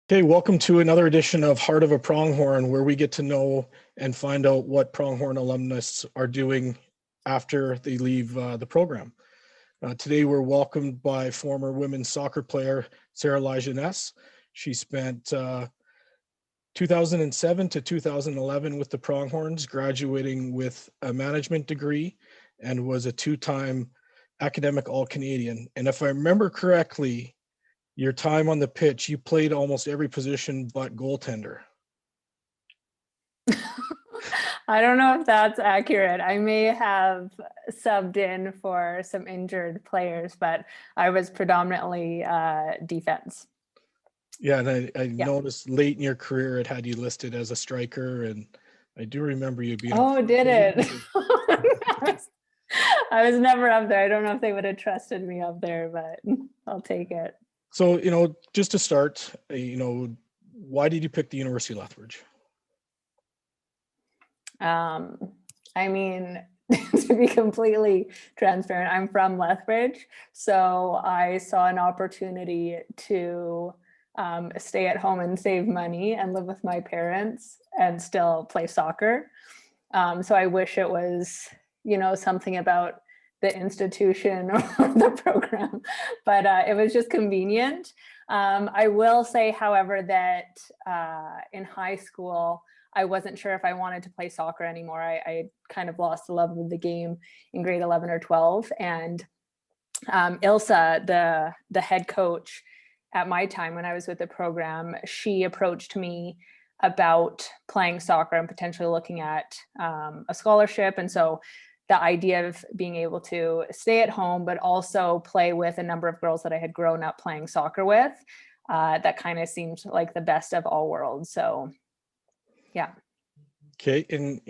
Okay, welcome to another edition of Heart of a Pronghorn, where we get to know and find out what Pronghorn alumnus are doing after they leave the program. Today, we're welcomed by former women's soccer player Sarah Lajeunesse. She spent 2007 to 2011 with the Pronghorns, graduating with a management degree, and was a two-time academic All-Canadian. And if I remember correctly, your time on the pitch, you played almost every position but goaltender. I don't know if that's accurate. I may have subbed in for some injured players, but I was predominantly defense. Yeah, and I noticed late in your career it had you listed as a striker, and I do remember you being. Oh, did it? I was never up there. I don't know if they would have trusted me up there, but I'll take it. So, just to start, why did you pick the University of Lethbridge? I mean, to be completely transparent, I'm from Lethbridge, so I saw an opportunity to stay at home and save money and live with my parents and still play soccer. So I wish it was, something about the institution or the program, but it was just convenient. I will say, however, that in high school, I wasn't sure if I wanted to play soccer anymore. I kind of lost the love of the game in grade 11 or 12. And Ilsa, the head coach at my time when I was with the program, she approached me about playing soccer and potentially looking at a scholarship. And so the idea of being able to stay at home, but also play with a number of girls that I had grown up playing soccer with, that kind of seemed like the best of all worlds. So, yeah. Okay, and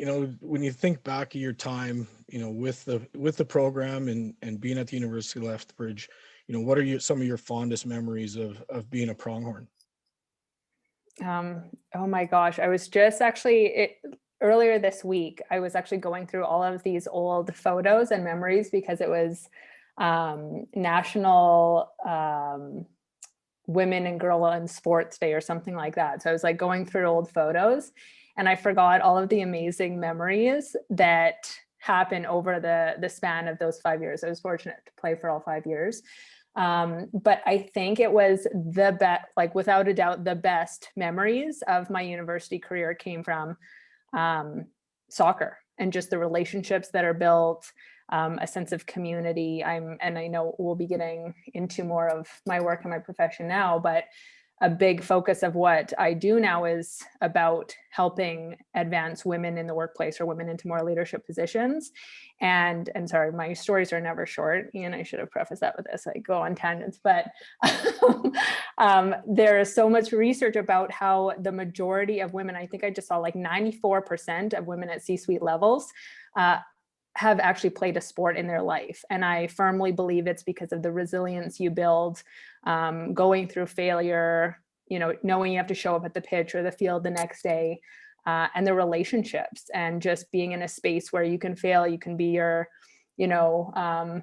when you think back of your time, with the program and being at the University of Lethbridge, what are some of your fondest memories of being a Pronghorn? Oh my gosh, I was just earlier this week, I was actually going through all of these old photos and memories because it was National Women and Girl in Sports Day or something like that. So I was like going through old photos and I forgot all of the amazing memories that happened over the span of those 5 years. I was fortunate to play for all 5 years. But I think it was the best, like without a doubt, the best memories of my university career came from soccer and just the relationships that are built, a sense of community. And I know we'll be getting into more of my work and my profession now, but a big focus of what I do now is about helping advance women in the workplace or women into more leadership positions. And sorry, my stories are never short. Ian, I should have prefaced that with this. I go on tangents, but there is so much research about how the majority of women, I think I just saw like 94% of women at C-suite levels have actually played a sport in their life. And I firmly believe it's because of the resilience you build, going through failure, knowing you have to show up at the pitch or the field the next day, and the relationships and just being in a space where you can fail, you can be your,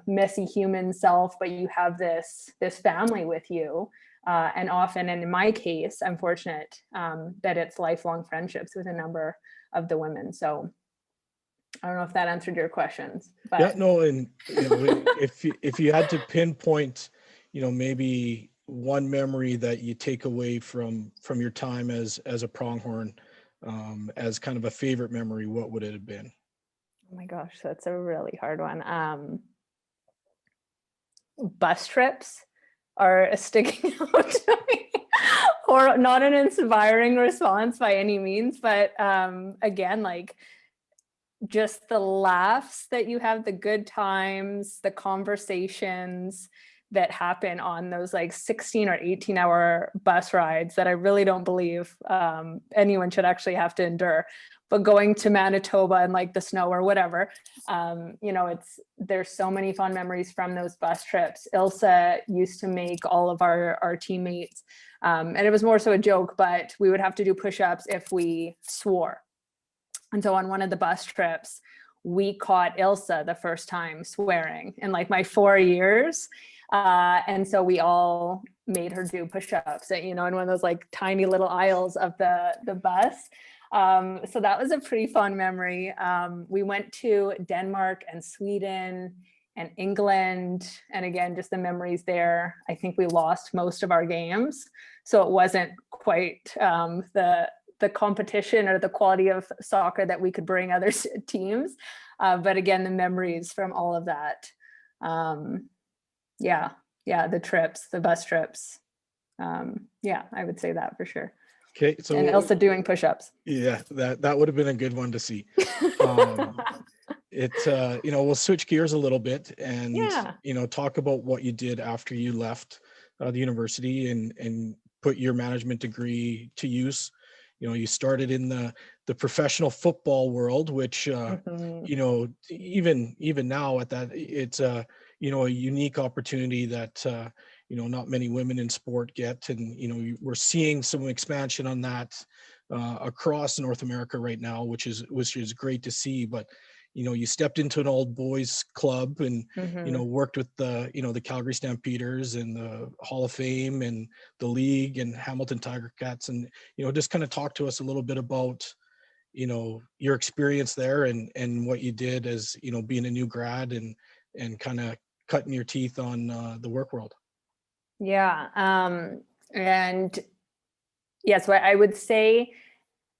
messy human self, but you have this family with you. And often, and in my case, I'm fortunate that it's lifelong friendships with a number of the women. So I don't know if that answered your questions, but yeah, no, and if you had to pinpoint, maybe one memory that you take away from your time as a Pronghorn, as kind of a favorite memory, what would it have been? oh my gosh, that's a really hard one. Bus trips are sticking out to me. Or not an inspiring response by any means, but again, like just the laughs that you have, the good times, the conversations that happen on those like 16 or 18-hour bus rides that I really don't believe anyone should actually have to endure. But going to Manitoba and like the snow or whatever, there's so many fun memories from those bus trips. Ilsa used to make all of our teammates, and it was more so a joke, but we would have to do push-ups if we swore. And so on one of the bus trips, we caught Ilsa the first time swearing in like my 4 years. And so we all made her do push-ups, in one of those like tiny little aisles of the bus. So that was a pretty fun memory. We went to Denmark and Sweden and England, and again, just the memories there. I think we lost most of our games, so it wasn't quite the competition or the quality of soccer that we could bring other teams. But again, the memories from all of that. The trips, the bus trips. I would say that for sure. Okay, so and Elsa doing push-ups. Yeah, that would have been a good one to see. We'll switch gears a little bit and talk about what you did after you left the university and put your management degree to use. You started in the professional football world, which even now at that, it's a unique opportunity that not many women in sport get, and we're seeing some expansion on that across North America right now, which is great to see. But you stepped into an old boys club and worked with the Calgary Stampeders and the Hall of Fame and the league and Hamilton Tiger Cats, and just kind of talk to us a little bit about your experience there and what you did as being a new grad and kind of cutting your teeth on the work world. So I would say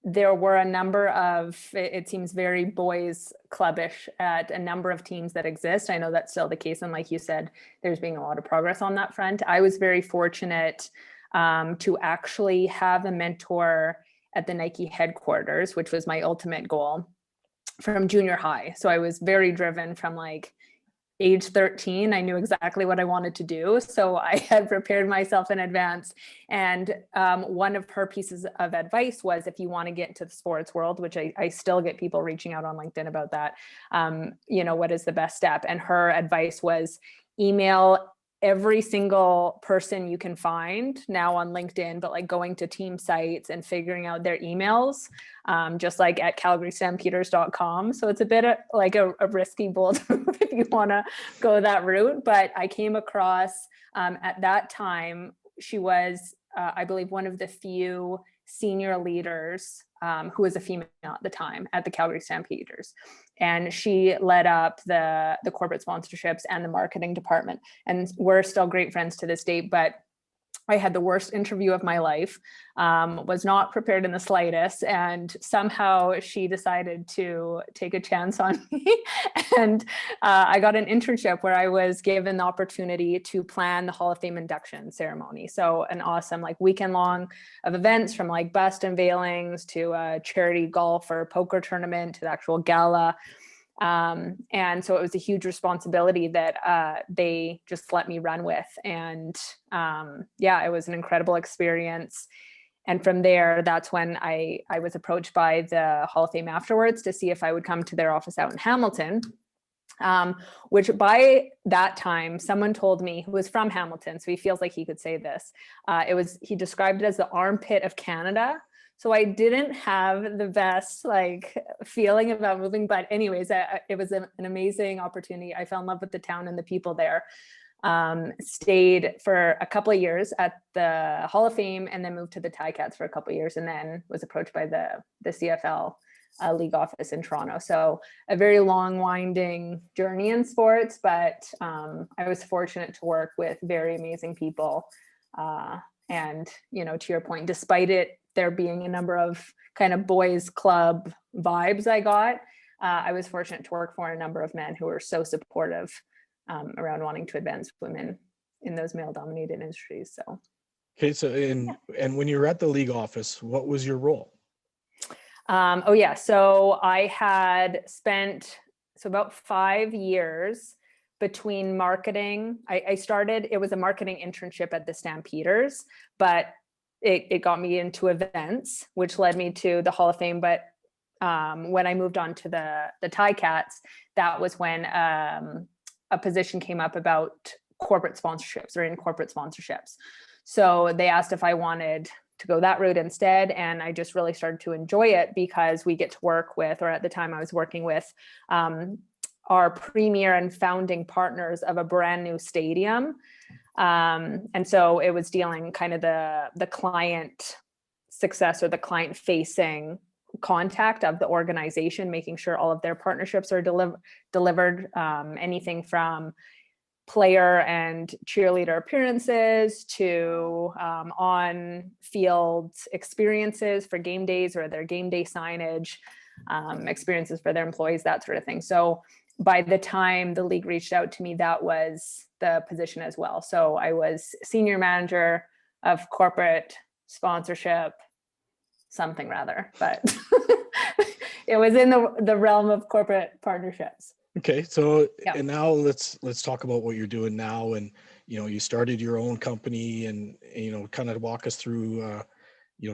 there were a number of, it seems very boys clubbish at a number of teams that exist. I know that's still the case. And like you said, there's been a lot of progress on that front. I was very fortunate to actually have a mentor at the Nike headquarters, which was my ultimate goal from junior high. So I was very driven from like age 13. I knew exactly what I wanted to do. So I had prepared myself in advance. And one of her pieces of advice was, if you want to get into the sports world, which I still get people reaching out on LinkedIn about that, what is the best step? And her advice was email every single person you can find now on LinkedIn, but like going to team sites and figuring out their emails, just like at calgarystampeders.com. So it's a bit of like a risky bold move if you want to go that route. But I came across at that time, she was, I believe, one of the few senior leaders who was a female at the time at the Calgary Stampeders. And she led up the corporate sponsorships and the marketing department. And we're still great friends to this day, but I had the worst interview of my life, was not prepared in the slightest. And somehow she decided to take a chance on me. And I got an internship where I was given the opportunity to plan the Hall of Fame induction ceremony. So an awesome like weekend long of events, from like bust unveilings to a charity golf or poker tournament to the actual gala. And so it was a huge responsibility that they just let me run with. And it was an incredible experience. And from there, that's when I was approached by the Hall of Fame afterwards to see if I would come to their office out in Hamilton, which by that time, someone told me, who was from Hamilton, so he feels like he could say this, he described it as the armpit of Canada. So I didn't have the best like feeling about moving, but anyways, it was an amazing opportunity. I fell in love with the town and the people there. Stayed for a couple of years at the Hall of Fame and then moved to the Ticats for a couple of years, and then was approached by the CFL league office in Toronto. So a very long, winding journey in sports, but I was fortunate to work with very amazing people. And, to your point, despite it there being a number of kind of boys club vibes I got, I was fortunate to work for a number of men who were so supportive around wanting to advance women in those male-dominated industries. So, okay, so and when you were at the league office, what was your role? So I had spent about 5 years between marketing. I started, it was a marketing internship at the Stampeders, but it got me into events, which led me to the Hall of Fame. But when I moved on to the Ticats, that was when a position came up about corporate sponsorships or in corporate sponsorships. So they asked if I wanted to go that route instead. And I just really started to enjoy it because we get to work with, or at the time I was working with are premier and founding partners of a brand new stadium. And so it was dealing kind of the client success or the client facing contact of the organization, making sure all of their partnerships are delivered, anything from player and cheerleader appearances to on-field experiences for game days or their game day signage, experiences for their employees, that sort of thing. So by the time the league reached out to me, that was the position as well. So I was senior manager of corporate sponsorship, something rather, but it was in the realm of corporate partnerships. Okay, so Yeah. and now let's talk about what you're doing now. And you started your own company, and kind of walk us through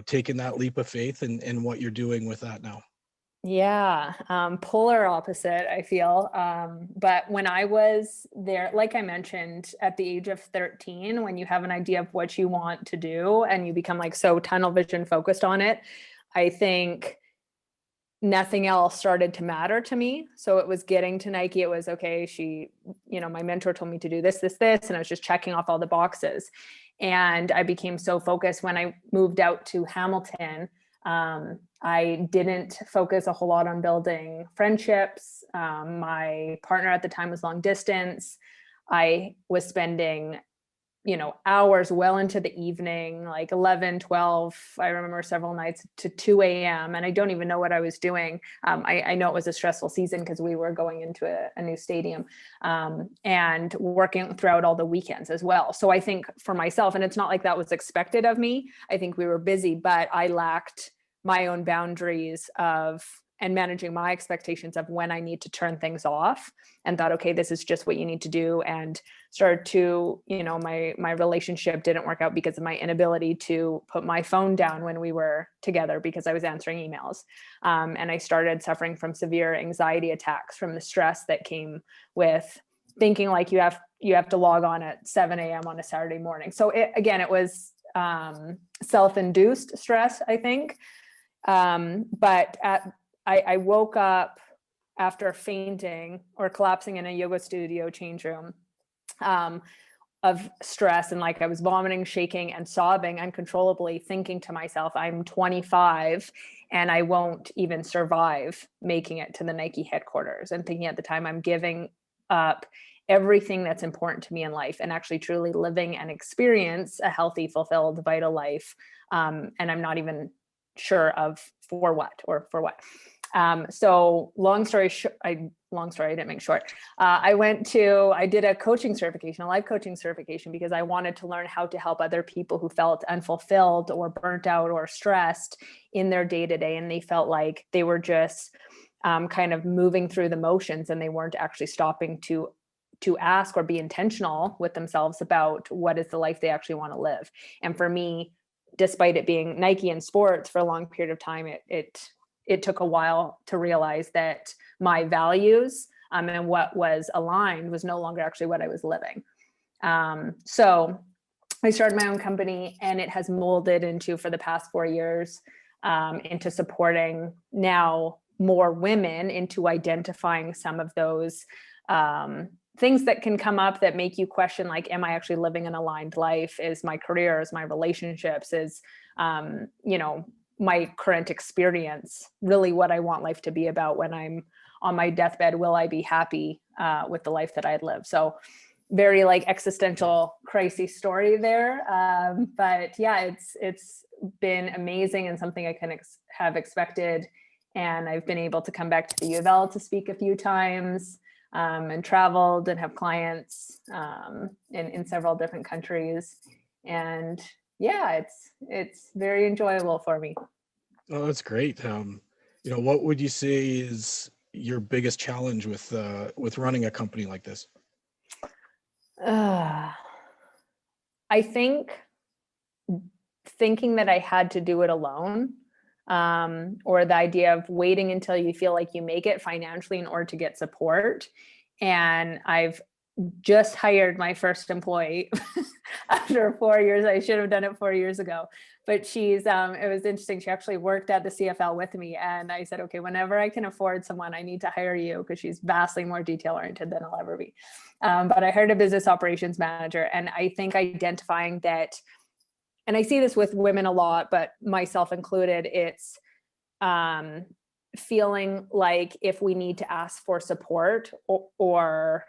taking that leap of faith and what you're doing with that now. Yeah, polar opposite, I feel. But when I was there, like I mentioned, at the age of 13, when you have an idea of what you want to do and you become like so tunnel vision focused on it, I think nothing else started to matter to me. So it was getting to Nike. It was okay. My mentor told me to do this, and I was just checking off all the boxes. And I became so focused when I moved out to Hamilton. I didn't focus a whole lot on building friendships. My partner at the time was long distance. I was spending hours well into the evening, like 11, 12. I remember several nights to 2 a.m. And I don't even know what I was doing. I know it was a stressful season because we were going into a new stadium, and working throughout all the weekends as well. So I think for myself, and it's not like that was expected of me, I think we were busy, but I lacked my own boundaries and managing my expectations of when I need to turn things off, and thought, okay, this is just what you need to do. And started to, my relationship didn't work out because of my inability to put my phone down when we were together because I was answering emails. And I started suffering from severe anxiety attacks from the stress that came with thinking like you have to log on at 7 a.m. on a Saturday morning. So it was self-induced stress, I think. But I woke up after fainting or collapsing in a yoga studio change room, of stress, and like I was vomiting, shaking, and sobbing uncontrollably, thinking to myself, I'm 25 and I won't even survive making it to the Nike headquarters, and thinking at the time I'm giving up everything that's important to me in life and actually truly living and experience a healthy, fulfilled, vital life. And I'm not even sure of for what. So long story, I didn't make short. I did a coaching certification, a life coaching certification, because I wanted to learn how to help other people who felt unfulfilled or burnt out or stressed in their day-to-day. And they felt like they were just kind of moving through the motions, and they weren't actually stopping to ask or be intentional with themselves about what is the life they actually want to live. And for me, despite it being Nike and sports for a long period of time, it took a while to realize that my values and what was aligned was no longer actually what I was living. So I started my own company, and it has molded into, for the past 4 years, into supporting now more women into identifying some of those things that can come up that make you question, like, am I actually living an aligned life? Is my career, is my relationships, is, my current experience really what I want life to be about when I'm on my deathbed? Will I be happy with the life that I'd live? So very like existential crisis story there. But yeah, it's been amazing and something I couldn't have expected. And I've been able to come back to the U of L to speak a few times, and traveled and have clients in several different countries. And yeah, it's very enjoyable for me. Oh, that's great. What would you say is your biggest challenge with running a company like this? I think thinking that I had to do it alone, or the idea of waiting until you feel like you make it financially in order to get support. And I've just hired my first employee after 4 years. I should have done it 4 years ago, but she's, it was interesting. She actually worked at the CFL with me, and I said, okay, whenever I can afford someone, I need to hire you, because she's vastly more detail oriented than I'll ever be. But I hired a business operations manager, and I think identifying that, and I see this with women a lot, but myself included, it's feeling like if we need to ask for support or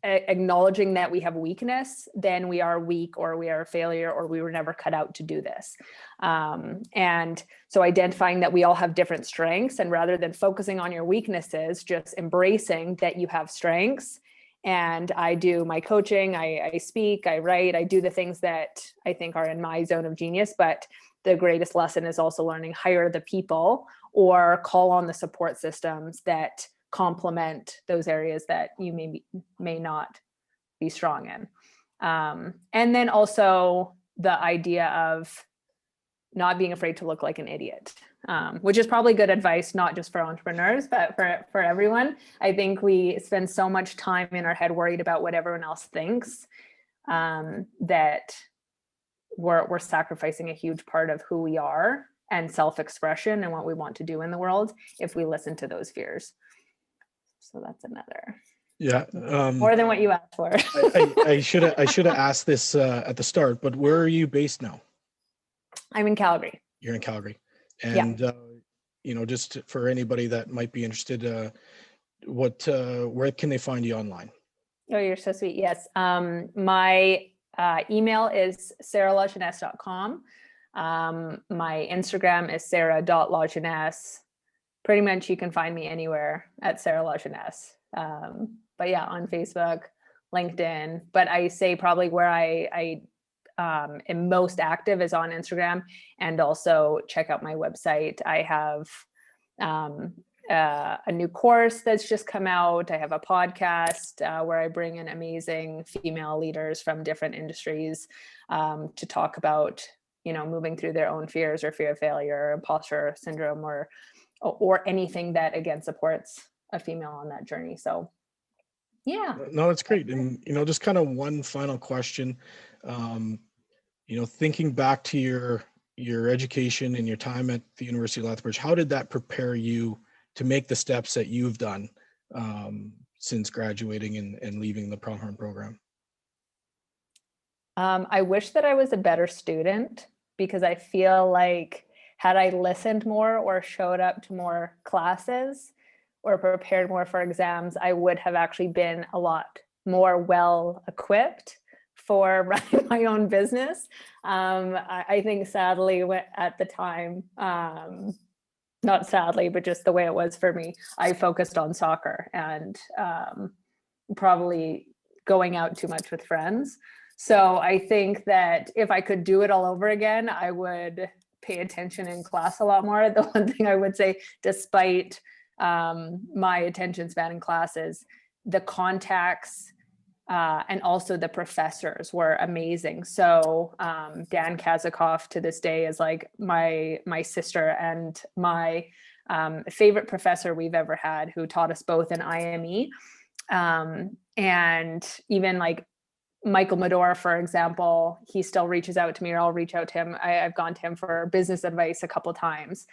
acknowledging that we have weakness, then we are weak, or we are a failure, or we were never cut out to do this. And so identifying that we all have different strengths, and rather than focusing on your weaknesses, just embracing that you have strengths. And I do my coaching, I speak, I write, I do the things that I think are in my zone of genius. But the greatest lesson is also learning, hire the people or call on the support systems that complement those areas that you may not be strong in. And then also the idea of not being afraid to look like an idiot, which is probably good advice, not just for entrepreneurs, but for everyone. I think we spend so much time in our head worried about what everyone else thinks, that we're sacrificing a huge part of who we are and self-expression and what we want to do in the world if we listen to those fears. So that's another. Yeah. More than what you asked for. I should have asked this at the start, but where are you based now? I'm in Calgary. You're in Calgary. And, just for anybody that might be interested, where can they find you online? Oh, you're so sweet. Yes. My email is sarahLajeunesse.com. My Instagram is sarah.lajeunesse. Pretty much you can find me anywhere at Sarah Lajeunesse. But yeah, on Facebook, LinkedIn. But I say probably where I am most active is on Instagram, and also check out my website. I have a new course that's just come out. I have a podcast where I bring in amazing female leaders from different industries to talk about, moving through their own fears, or fear of failure, or imposter syndrome, or anything that again supports a female on that journey. So yeah. No, that's great. And, just kind of one final question, thinking back to your education and your time at the University of Lethbridge, how did that prepare you to make the steps that you've done since graduating and leaving the Pronghorn program? I wish that I was a better student, because I feel like had I listened more or showed up to more classes or prepared more for exams, I would have actually been a lot more well equipped for running my own business. I think sadly at the time, not sadly, but just the way it was for me, I focused on soccer and probably going out too much with friends. So I think that if I could do it all over again, I would pay attention in class a lot more. The one thing I would say, despite my attention span in classes, the contacts and also the professors were amazing. So Dan Kazikoff to this day is like my sister and my favorite professor we've ever had, who taught us both in IME. And even like Michael Medora, for example, he still reaches out to me, or I'll reach out to him. I've gone to him for business advice a couple of times.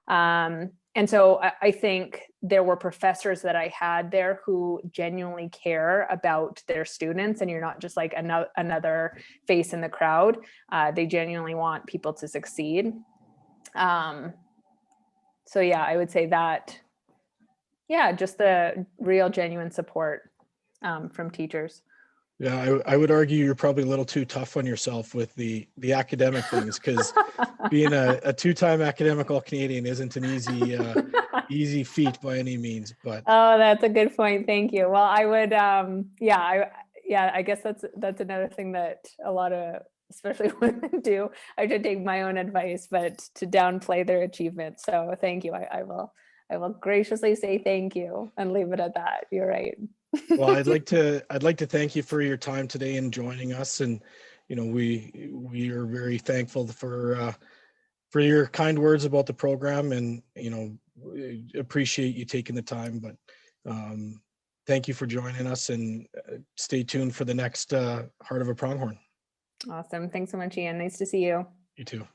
And so I think there were professors that I had there who genuinely care about their students, and you're not just like another face in the crowd. They genuinely want people to succeed. So yeah, I would say that, just the real genuine support from teachers. Yeah, I would argue you're probably a little too tough on yourself with the academic things, because being a two-time academic All-Canadian isn't an easy feat by any means. But oh, that's a good point. Thank you. Well, I would, I guess that's another thing that a lot of, especially women, do. I should take my own advice, but to downplay their achievements. So thank you. I will graciously say thank you and leave it at that. You're right. Well, I'd like to thank you for your time today and joining us. And, we are very thankful for your kind words about the program, and, appreciate you taking the time. But thank you for joining us, and stay tuned for the next Heart of a Pronghorn. Awesome. Thanks so much, Ian. Nice to see you. You too.